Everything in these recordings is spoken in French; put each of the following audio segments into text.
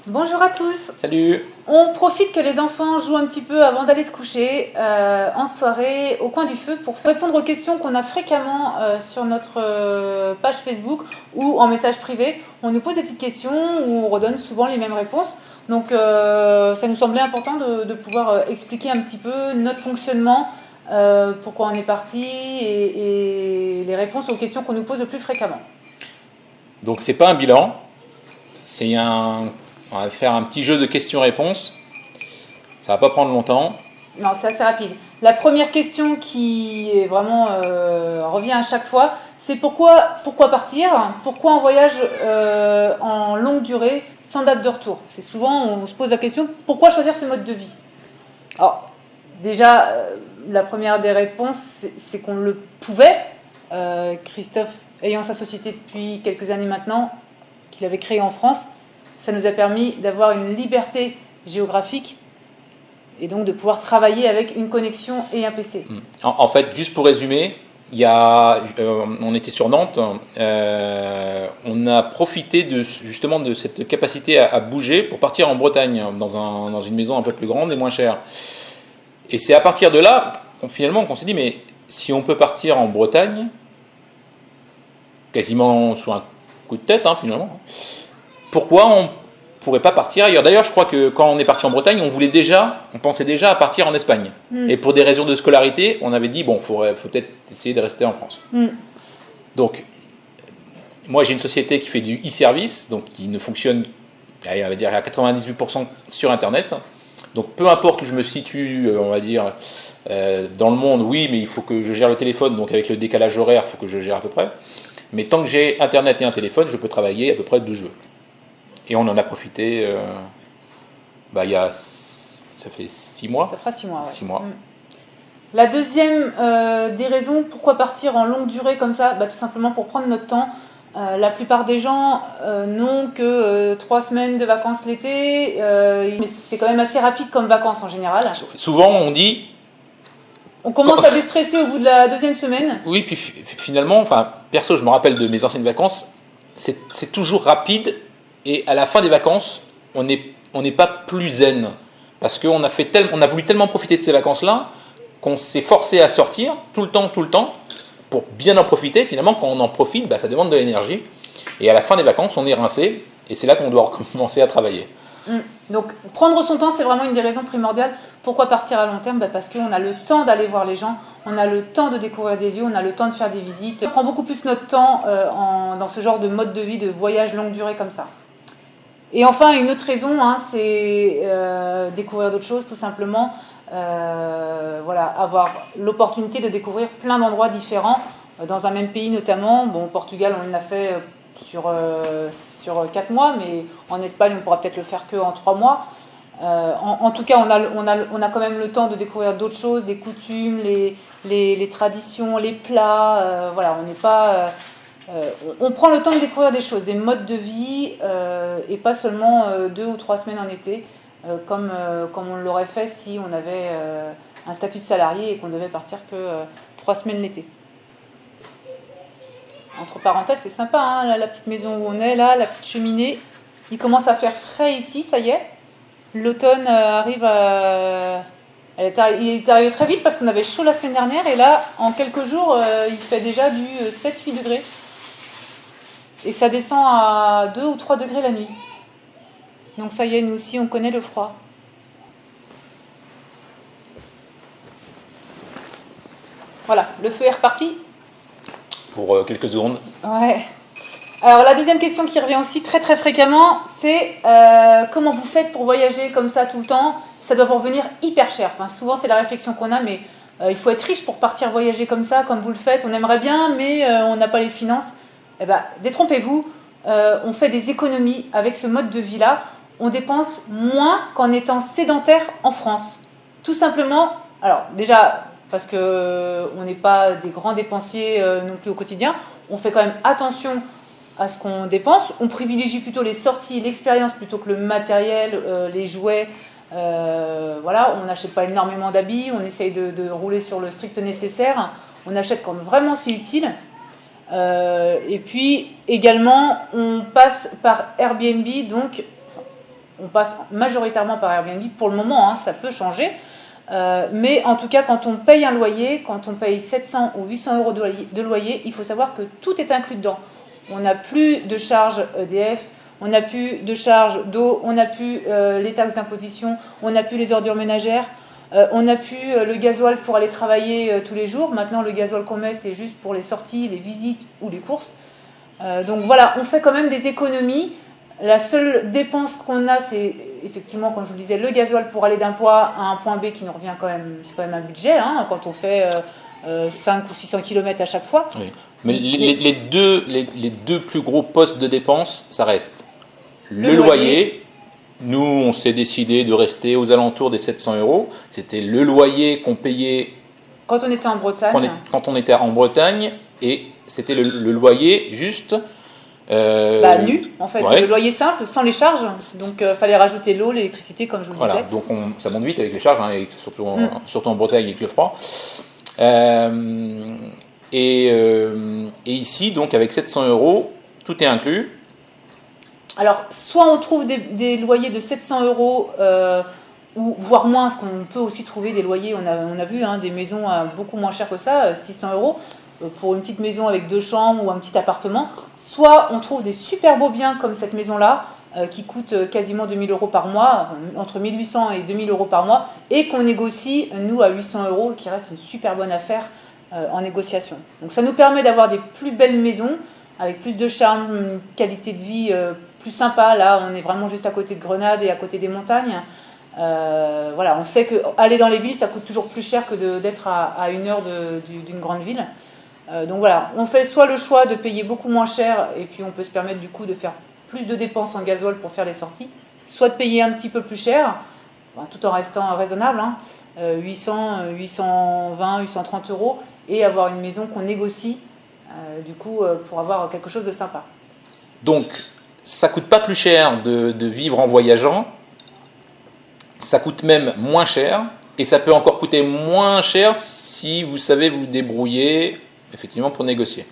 Bonjour à tous. Salut. On profite que les enfants jouent un petit peu avant d'aller se coucher en soirée au coin du feu pour répondre aux questions qu'on a fréquemment sur notre page Facebook ou en message privé. On nous pose des petites questions où on redonne souvent les mêmes réponses. Donc ça nous semblait important de pouvoir expliquer un petit peu notre fonctionnement, pourquoi on est parti et les réponses aux questions qu'on nous pose le plus fréquemment. Donc c'est pas un bilan, on va faire un petit jeu de questions-réponses. Ça va pas prendre longtemps. Non, c'est assez rapide. La première question qui est vraiment revient à chaque fois, c'est pourquoi partir? Pourquoi en voyage en longue durée sans date de retour? C'est souvent, on se pose la question, pourquoi choisir ce mode de vie? Alors, déjà, la première des réponses, c'est qu'on le pouvait. Christophe, ayant sa société depuis quelques années maintenant, qu'il avait créée en France, ça nous a permis d'avoir une liberté géographique et donc de pouvoir travailler avec une connexion et un PC. En fait, juste pour résumer, on était sur Nantes, on a profité justement de cette capacité à bouger pour partir en Bretagne, dans une maison un peu plus grande et moins chère. Et c'est à partir de là qu'on s'est dit, mais si on peut partir en Bretagne, quasiment sous un coup de tête finalement, pourquoi on pourrait pas partir ailleurs? D'ailleurs, je crois que quand on est parti en Bretagne, on pensait déjà à partir en Espagne. Et pour des raisons de scolarité, on avait dit, bon, faut peut-être essayer de rester en France. Donc, moi j'ai une société qui fait du e-service, donc qui ne fonctionne, on va dire, à 98% sur Internet. Donc peu importe où je me situe, on va dire, dans le monde, oui, mais il faut que je gère le téléphone, donc avec le décalage horaire, il faut que je gère à peu près. Mais tant que j'ai Internet et un téléphone, je peux travailler à peu près d'où je veux. Et on en a profité, ça fait 6 mois. Ça fera 6 mois, ouais. 6 mois. La deuxième des raisons, pourquoi partir en longue durée comme ça? Tout simplement pour prendre notre temps. La plupart des gens n'ont que 3 semaines de vacances l'été, mais c'est quand même assez rapide comme vacances en général. Souvent on dit... On commence à déstresser au bout de la deuxième semaine. Oui, puis finalement, perso, je me rappelle de mes anciennes vacances, c'est toujours rapide, et à la fin des vacances, on n'est pas plus zen, parce qu'on a voulu tellement profiter de ces vacances-là, qu'on s'est forcé à sortir tout le temps, pour bien en profiter. Finalement, quand on en profite, ça demande de l'énergie, et à la fin des vacances, on est rincé, et c'est là qu'on doit recommencer à travailler. Donc prendre son temps, c'est vraiment une des raisons primordiales. Pourquoi partir à long terme? Parce qu'on a le temps d'aller voir les gens, on a le temps de découvrir des lieux, on a le temps de faire des visites. On prend beaucoup plus notre temps dans ce genre de mode de vie, de voyage longue durée comme ça. Et enfin, une autre raison, c'est découvrir d'autres choses, tout simplement. Avoir l'opportunité de découvrir plein d'endroits différents dans un même pays notamment. Bon, au Portugal, on l'a fait sur 4 mois, mais en Espagne, on pourra peut-être le faire qu'en 3 mois. En tout cas, on a quand même le temps de découvrir d'autres choses, les coutumes, les traditions, les plats. On n'est pas... on prend le temps de découvrir des choses, des modes de vie, et pas seulement 2 ou 3 semaines en été, comme on l'aurait fait si on avait un statut de salarié et qu'on devait partir que 3 semaines l'été. Entre parenthèses, c'est sympa, la petite maison où on est, là, la petite cheminée. Il commence à faire frais ici, ça y est. L'automne arrive à... Il est arrivé très vite parce qu'on avait chaud la semaine dernière, et là, en quelques jours, il fait déjà du 7-8 degrés. Et ça descend à 2 ou 3 degrés la nuit. Donc ça y est, nous aussi, on connaît le froid. Voilà, le feu est reparti. Pour quelques secondes. Ouais. Alors la deuxième question qui revient aussi très très fréquemment, c'est comment vous faites pour voyager comme ça tout le temps? Ça doit vous revenir hyper cher. Souvent c'est la réflexion qu'on a, mais il faut être riche pour partir voyager comme ça, comme vous le faites. On aimerait bien, mais on n'a pas les finances. Détrompez-vous, on fait des économies avec ce mode de vie-là. On dépense moins qu'en étant sédentaire en France. Tout simplement, alors déjà... parce qu'on n'est pas des grands dépensiers non plus au quotidien. On fait quand même attention à ce qu'on dépense. On privilégie plutôt les sorties, l'expérience plutôt que le matériel, les jouets. On n'achète pas énormément d'habits, on essaye de rouler sur le strict nécessaire. On achète quand vraiment c'est utile. Et puis également, on passe par Airbnb, donc on passe majoritairement par Airbnb pour le moment, hein, ça peut changer. Mais en tout cas, quand on paye un loyer, quand on paye 700 ou 800 euros de loyer, il faut savoir que tout est inclus dedans. On n'a plus de charges EDF, on n'a plus de charges d'eau, on n'a plus les taxes d'imposition, on n'a plus les ordures ménagères, on n'a plus le gasoil pour aller travailler tous les jours. Maintenant, le gasoil qu'on met, c'est juste pour les sorties, les visites ou les courses. Donc voilà, on fait quand même des économies. La seule dépense qu'on a, c'est effectivement, comme je vous le disais, le gasoil pour aller d'un point A à un point B qui nous revient quand même, c'est quand même un budget, hein, quand on fait 5 ou 600 km à chaque fois. Oui. Mais les deux plus gros postes de dépenses, ça reste le loyer. Nous, on s'est décidé de rester aux alentours des 700 euros. C'était le loyer qu'on payait quand on était en Bretagne. Quand on était en Bretagne, et c'était le loyer juste. Nu, en fait, ouais. Le loyer simple, sans les charges. Donc, fallait rajouter l'eau, l'électricité, comme je vous le disais. Donc ça monte vite avec les charges, hein, et surtout en Bretagne avec le froid. Et ici, donc avec 700 euros, tout est inclus. Alors, soit on trouve des loyers de 700 euros, ou voire moins, parce qu'on peut aussi trouver des loyers, on a vu des maisons beaucoup moins chères que ça, 600 euros. Pour une petite maison avec 2 chambres ou un petit appartement, soit on trouve des super beaux biens comme cette maison-là, qui coûte quasiment 2000 euros par mois, entre 1800 et 2000 euros par mois, et qu'on négocie, nous, à 800 euros, qui reste une super bonne affaire en négociation. Donc ça nous permet d'avoir des plus belles maisons, avec plus de charme, une qualité de vie plus sympa. Là, on est vraiment juste à côté de Grenade et à côté des montagnes. On sait qu'aller dans les villes, ça coûte toujours plus cher que d'être à 1 heure d'une grande ville. Donc voilà, on fait soit le choix de payer beaucoup moins cher et puis on peut se permettre du coup de faire plus de dépenses en gasoil pour faire les sorties, soit de payer un petit peu plus cher, tout en restant raisonnable, 800, 820, 830 euros, et avoir une maison qu'on négocie pour avoir quelque chose de sympa. Donc ça coûte pas plus cher de vivre en voyageant, ça coûte même moins cher, et ça peut encore coûter moins cher si vous savez vous débrouiller effectivement pour négocier.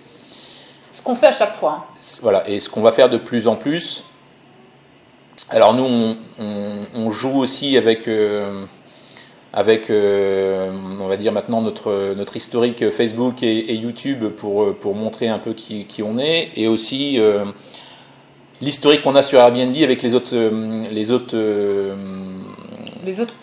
Ce qu'on fait à chaque fois. Voilà, et ce qu'on va faire de plus en plus. Alors nous, on joue aussi avec on va dire maintenant notre historique Facebook et YouTube pour montrer un peu qui on est, et aussi l'historique qu'on a sur Airbnb avec les autres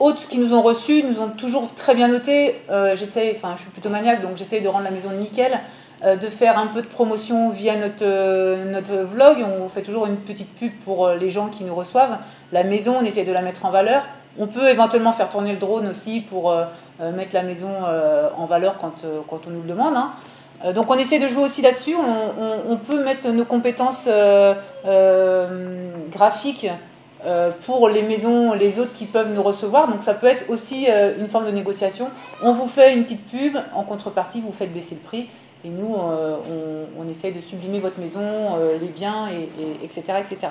hôtes qui nous ont reçus nous ont toujours très bien noté. Je suis plutôt maniaque, donc j'essaie de rendre la maison nickel, de faire un peu de promotion via notre vlog. On fait toujours une petite pub pour les gens qui nous reçoivent. La maison, on essaie de la mettre en valeur. On peut éventuellement faire tourner le drone aussi pour mettre la maison en valeur quand on nous le demande. Donc on essaie de jouer aussi là-dessus. On peut mettre nos compétences graphiques pour les maisons, les autres qui peuvent nous recevoir. Donc ça peut être aussi une forme de négociation. On vous fait une petite pub, en contrepartie vous faites baisser le prix, et nous on essaye de sublimer votre maison, les biens, etc., etc.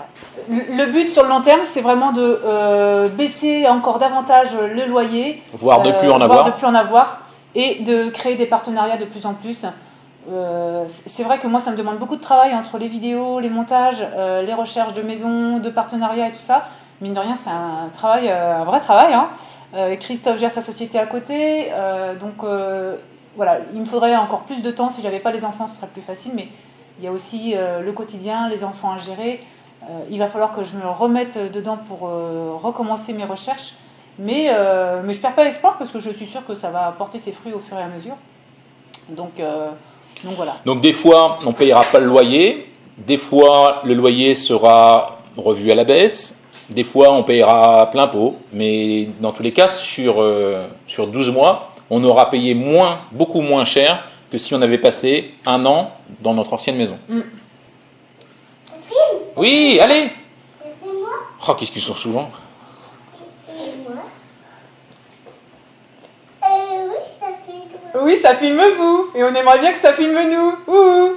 Le but sur le long terme, c'est vraiment de baisser encore davantage le loyer, voire de plus en avoir, et de créer des partenariats de plus en plus. C'est vrai que moi ça me demande beaucoup de travail entre les vidéos, les montages, les recherches de maisons, de partenariats et tout ça. Mine de rien, c'est un vrai travail. Christophe gère sa société à côté, voilà, il me faudrait encore plus de temps. Si j'avais pas les enfants, ce serait plus facile, mais il y a aussi le quotidien, les enfants à gérer. Il va falloir que je me remette dedans pour recommencer mes recherches, mais je perds pas espoir parce que je suis sûre que ça va porter ses fruits au fur et à mesure. Donc voilà. Donc des fois, on ne payera pas le loyer, des fois, le loyer sera revu à la baisse, des fois, on payera plein pot, mais dans tous les cas, sur 12 mois, on aura payé beaucoup moins cher que si on avait passé 1 an dans notre ancienne maison. Oui, allez. Oh, qu'est-ce qu'ils sont souvent. Oui, ça filme vous, et on aimerait bien que ça filme nous.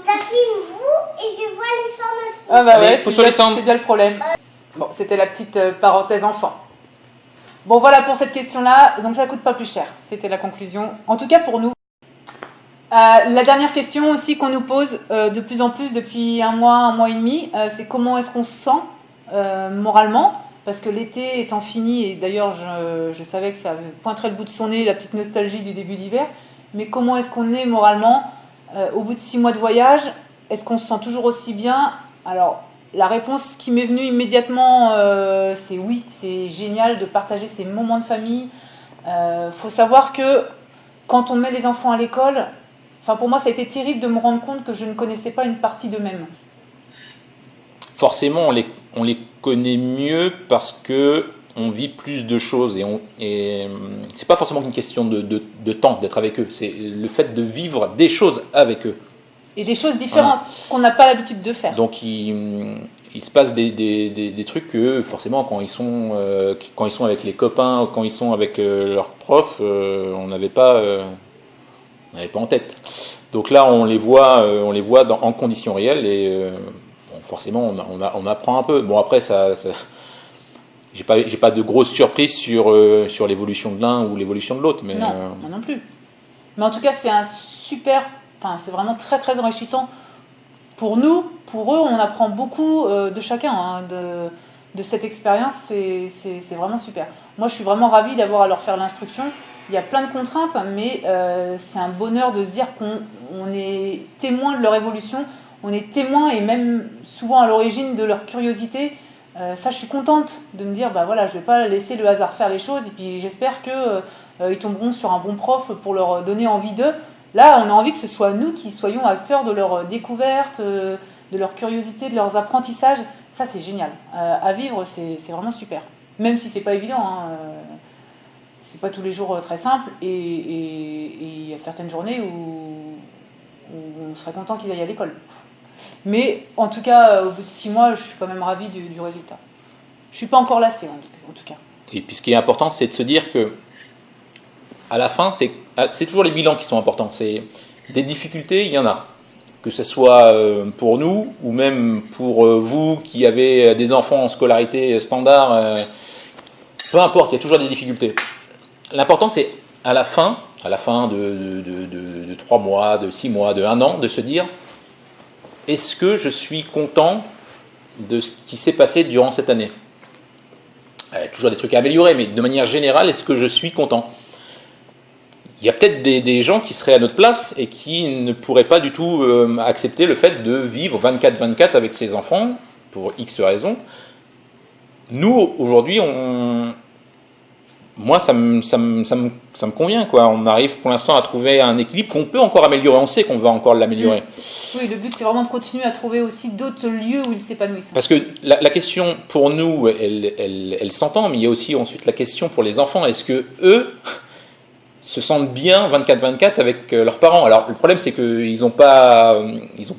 Ça filme vous, et je vois les formes aussi. Ah bah allez, ouais, c'est bien le problème. Bon, c'était la petite parenthèse enfant. Bon, voilà pour cette question-là. Donc ça coûte pas plus cher. C'était la conclusion, en tout cas pour nous. La dernière question aussi qu'on nous pose de plus en plus depuis un mois et demi, c'est comment est-ce qu'on se sent moralement. parce que l'été étant fini, et d'ailleurs je savais que ça pointerait le bout de son nez, la petite nostalgie du début d'hiver, mais comment est-ce qu'on est moralement au bout de 6 mois de voyage? Est-ce qu'on se sent toujours aussi bien? Alors, la réponse qui m'est venue immédiatement, c'est oui, c'est génial de partager ces moments de famille. Faut savoir que quand on met les enfants à l'école, enfin pour moi ça a été terrible de me rendre compte que je ne connaissais pas une partie d'eux-mêmes. Forcément, on les connaît mieux parce que on vit plus de choses et c'est pas forcément une question de temps d'être avec eux, c'est le fait de vivre des choses avec eux. Et des choses différentes qu'on n'a pas l'habitude de faire. Donc il se passe des trucs que forcément quand ils sont avec les copains, quand ils sont avec leurs profs, on n'avait pas en tête. Donc là on les voit en conditions réelles et bon, forcément on apprend un peu. Bon après ça j'ai pas de grosses surprises sur l'évolution de l'un ou l'évolution de l'autre. Mais non, moi non plus. Mais en tout cas c'est c'est vraiment très très enrichissant pour nous, pour eux, on apprend beaucoup de chacun, de cette expérience, c'est vraiment super. Moi je suis vraiment ravie d'avoir à leur faire l'instruction. Il y a plein de contraintes, mais c'est un bonheur de se dire qu'on est témoin de leur évolution, on est témoin et même souvent à l'origine de leur curiosité. Ça je suis contente de me dire, bah voilà, je vais pas laisser le hasard faire les choses et puis j'espère qu'ils tomberont sur un bon prof pour leur donner envie d'eux. Là, on a envie que ce soit nous qui soyons acteurs de leur découverte, de leur curiosité, de leurs apprentissages. Ça, c'est génial. À vivre, c'est vraiment super. Même si c'est pas évident, hein. C'est pas tous les jours très simple. Et il y a certaines journées où on serait content qu'ils aillent à l'école. Mais en tout cas, au bout de 6 mois, je suis quand même ravie du résultat. Je suis pas encore lassée, en tout cas. Et puis ce qui est important, c'est de se dire que à la fin, c'est toujours les bilans qui sont importants. C'est des difficultés, il y en a. Que ce soit pour nous ou même pour vous qui avez des enfants en scolarité standard, peu importe, il y a toujours des difficultés. L'important, c'est à la fin de 3 mois, de 6 mois, de 1 an, de se dire est-ce que je suis content de ce qui s'est passé durant cette année? Il y a toujours des trucs à améliorer, mais de manière générale, est-ce que je suis content? Il y a peut-être des gens qui seraient à notre place et qui ne pourraient pas du tout accepter le fait de vivre 24/24 avec ses enfants, pour X raisons. Nous, aujourd'hui, moi, ça me convient, quoi. On arrive pour l'instant à trouver un équilibre qu'on peut encore améliorer. On sait qu'on va encore l'améliorer. Oui, le but, c'est vraiment de continuer à trouver aussi d'autres lieux où ils s'épanouissent. Parce que la question, pour nous, elle s'entend, mais il y a aussi ensuite la question pour les enfants. Est-ce que eux se sentent bien 24/24 avec leurs parents? Alors le problème c'est qu'ils n'ont pas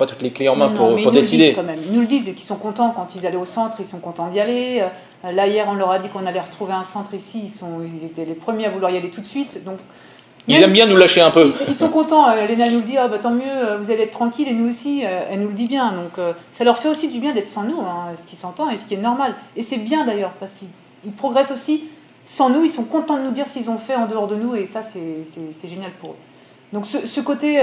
toutes les clés en main pour décider. Quand même. Ils nous le disent qu'ils sont contents quand ils allaient au centre, ils sont contents d'y aller. Là hier on leur a dit qu'on allait retrouver un centre ici, ils étaient les premiers à vouloir y aller tout de suite. Donc ils aiment bien nous lâcher un peu. Ils sont contents. Léna nous le dit, tant mieux, vous allez être tranquille et nous aussi. Elle nous le dit bien. Donc ça leur fait aussi du bien d'être sans nous, hein, ce qui s'entend et ce qui est normal. Et c'est bien d'ailleurs parce qu'ils progressent aussi. Sans nous, ils sont contents de nous dire ce qu'ils ont fait en dehors de nous et ça, c'est génial pour eux. Donc ce côté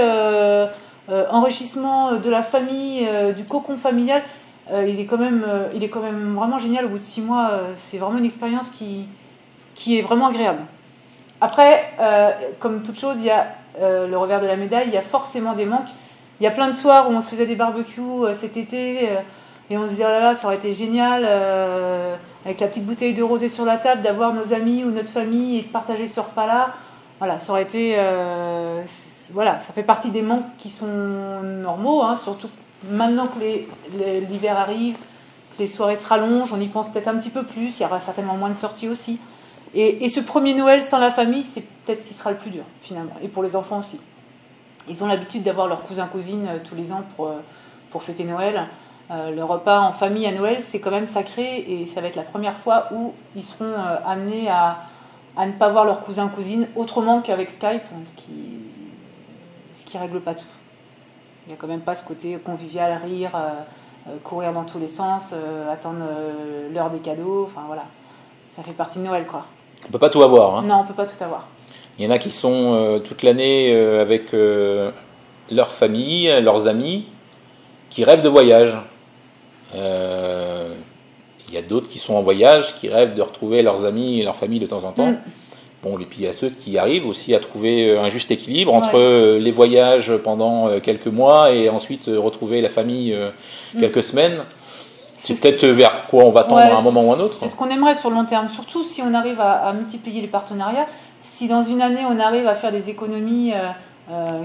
enrichissement de la famille, du cocon familial, il est quand même vraiment génial au bout de 6 mois. C'est vraiment une expérience qui est vraiment agréable. Après, comme toute chose, il y a le revers de la médaille, il y a forcément des manques. Il y a plein de soirs où on se faisait des barbecues cet été et on se disait, oh là là, ça aurait été génial avec la petite bouteille de rosé sur la table, d'avoir nos amis ou notre famille et de partager ce repas-là. Voilà, ça aurait été... voilà, ça fait partie des manques qui sont normaux, hein, surtout maintenant que l'hiver arrive, que les soirées se rallongent, on y pense peut-être un petit peu plus, il y aura certainement moins de sorties aussi. Et ce premier Noël sans la famille, c'est peut-être ce qui sera le plus dur, finalement, et pour les enfants aussi. Ils ont l'habitude d'avoir leurs cousins-cousines tous les ans pour fêter Noël. Le repas en famille à Noël, c'est quand même sacré et ça va être la première fois où ils seront amenés à ne pas voir leurs cousins-cousines autrement qu'avec Skype, ce qui règle pas tout. Il n'y a quand même pas ce côté convivial, rire, courir dans tous les sens, attendre l'heure des cadeaux, enfin voilà. Ça fait partie de Noël, quoi. On peut pas tout avoir, hein. Non, on peut pas tout avoir. Il y en a qui sont toute l'année avec leur famille, leurs amis, qui rêvent de voyage. Il Il y a d'autres qui sont en voyage, qui rêvent de retrouver leurs amis et leur famille de temps en temps. Bon, et puis il y a ceux qui arrivent aussi à trouver un juste équilibre entre les voyages pendant quelques mois et ensuite retrouver la famille quelques semaines. C'est peut-être vers quoi on va tendre à un moment ou un autre. C'est ce qu'on aimerait sur le long terme, surtout si on arrive à multiplier les partenariats. Si dans une année on arrive à faire des économies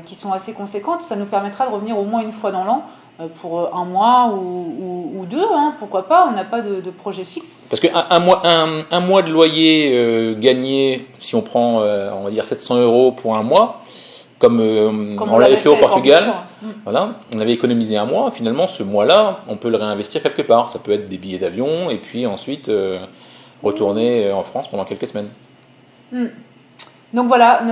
qui sont assez conséquentes, ça nous permettra de revenir au moins une fois dans l'an pour un mois ou deux, hein, pourquoi pas, on n'a pas de projet fixe. Parce qu'un mois de loyer gagné, si on prend on va dire 700 € pour un mois, comme on l'avait fait au Portugal, voilà, on avait économisé un mois, finalement ce mois-là, on peut le réinvestir quelque part. Ça peut être des billets d'avion et puis ensuite retourner en France pendant quelques semaines. Donc voilà,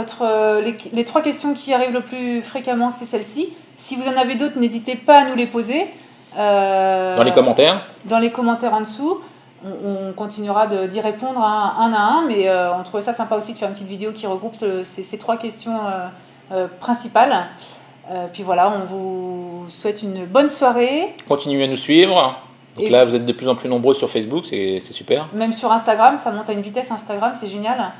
les 3 questions qui arrivent le plus fréquemment, c'est celle-ci. Si vous en avez d'autres, n'hésitez pas à nous les poser. Dans les commentaires. Dans les commentaires en dessous. On continuera d'y répondre un à un, mais on trouvait ça sympa aussi de faire une petite vidéo qui regroupe ces 3 questions principales. Puis voilà, on vous souhaite une bonne soirée. Continuez à nous suivre. Donc là, vous êtes de plus en plus nombreux sur Facebook, c'est super. Même sur Instagram, ça monte à une vitesse Instagram, c'est génial.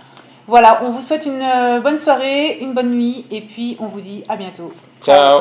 Voilà, on vous souhaite une bonne soirée, une bonne nuit, et puis on vous dit à bientôt. Ciao.